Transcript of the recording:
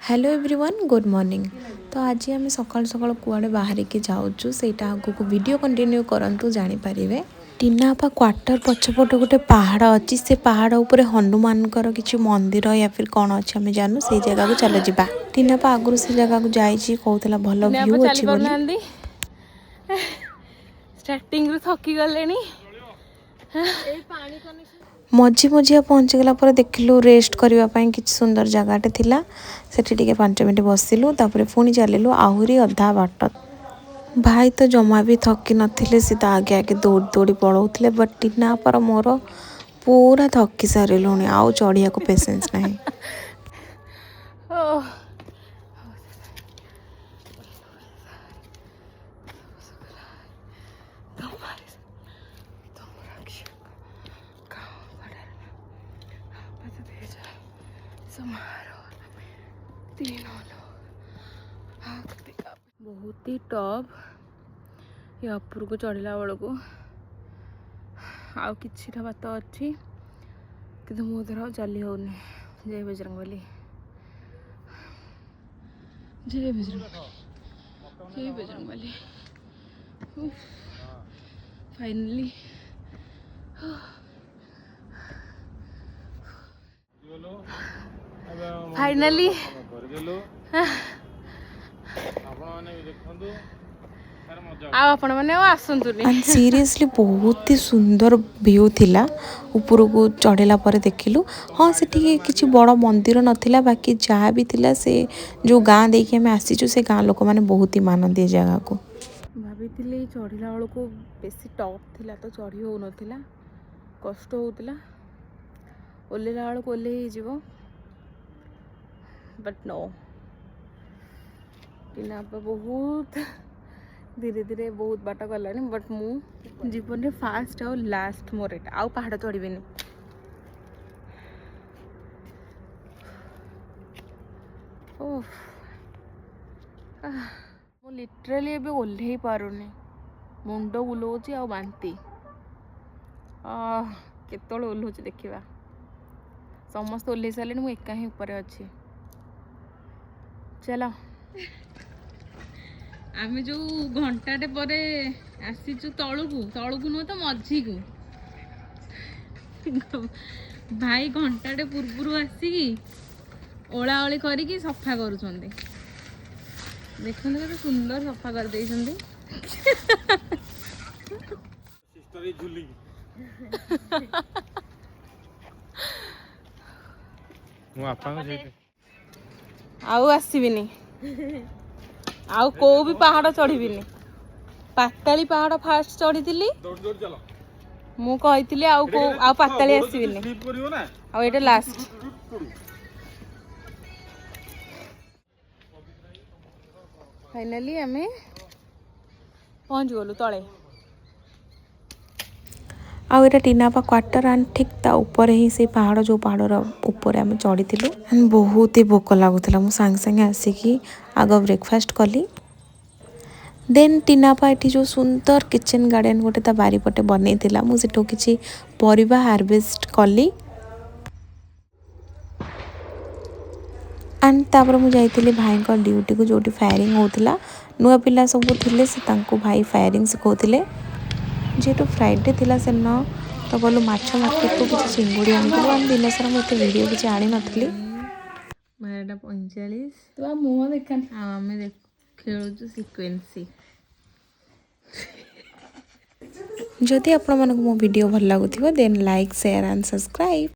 Hello everyone good morning. तो आज आम सकाल सकाल कुआड़े बाहर के जाऊँ से आगे वीडियो कंटिन्यू करूँ जानीपारे। टीनापा क्वार्टर पछपट गोटे पहाड़ अच्छी से पहाड़ उपर हनुमान किसी मंदिर या फिर कौन अच्छे आम जानू से जगह को चल जा। टीनापा आगुरी से जगह को जाइए कहला भल व्यू अच्छी स्टार्टिंग रू थकी गले मझी मझिया पहुँचीगला देखिलु रेस्ट करने कि सुंदर जगहटे थिला सेठी टिके 5 मिनट बसिलु तापर पुणी चलिलु आहरी अधा बाट। भाई तो जमा भी थकी नथिले सी आगे आगे दौड़ दौड़ी पलाउथिले बट टीना पर मोर पूरा थकी सारिलुणी आउ चढ़िया को पेशेंस नहीं। बहुत ही टॉप ये ऊपर को चढ़ला बेलू आउ कि बात अच्छी कि मो द्वारा चली होनी। जय बजरंगबली जय बजरंगबली फाइनली फाइनली सीरियसली बहुत ही सुंदर व्यू थिला। ऊपर को चढ़ेला पर देखिलु हाँ से किसी बड़ मंदिर नथिला बाकी जहाँ भी थिला से जो गाँ देखिए हमें आसीचु से गाँ लोक मैंने बहुत ही मानती है जगह को। भाभी चढ़ला बेलू को बेसी टॉप थिला तो चढ़ी हो नथिला कष्ट होतिला ओल्हेला बेलू ओल्हे ही बट नो टीना बहुत धीरे धीरे बहुत बाट गला बट मु जीवन में फास्ट आउ लास्ट मोर एटा आउ पहाड़ चढ़ी मु लिटराली एबे ओल्हे पारुनी मुंड बुलाऊँ आ बांती केतल ओल्हौची देखा समस्त ओल्हे सारे मुझे एका ही ऊपर अच्छी। चलो आमे जो घंटाटे पर आसीचु तलू तलू नुह तो मझी को भाई घंटाटे पूर्व आसिकी ओला ओली करिकी सफा करुछंदे देखते केते सुंदर सफा कर देइछंदे। आउ आसबिनी आउ को भी पहाड़ चढ़ीबिनी पाताली पहाड़ फास्ट चढ़ी थी मु कही आउ पाताली आसबिनी आउ एटा लास्ट। फाइनली आमे पहुँच गलु तले आउ एटा टीनापा क्वार्टर एंड ठीक ता ऊपर ही से पहाड़ जो पहाड़ ऊपर आम चढ़ी बहुत ही भोक लगुला मु सांगे सांगे आसिकी आग ब्रेकफास्ट कली देन टीनापा एठी जो सुंदर किचन गार्डन गोटे ता बारीपटे बनई थिला मु सेठो किछि परिबा हार्वेस्ट कली एंड तापर मु जाइतिली भाई को ड्यूटी को जोटी फायरिंग होतिला नुआ पिला सब थिले से तांको भाई फायरिंग सिखौतिले जेहेतु फ्राइडे थिला से न तो गलु माछ मार्केट को किसी चिंगुड़ी आनिथिलु हम दिन सारा मते वीडियो किछि आनी नथली 12:45 तो मुह देखानी आमे देख खेलुछु सिक्वेन्सी। जदि आपण मानक मो वीडियो भल लागुथिबो then like share and subscribe.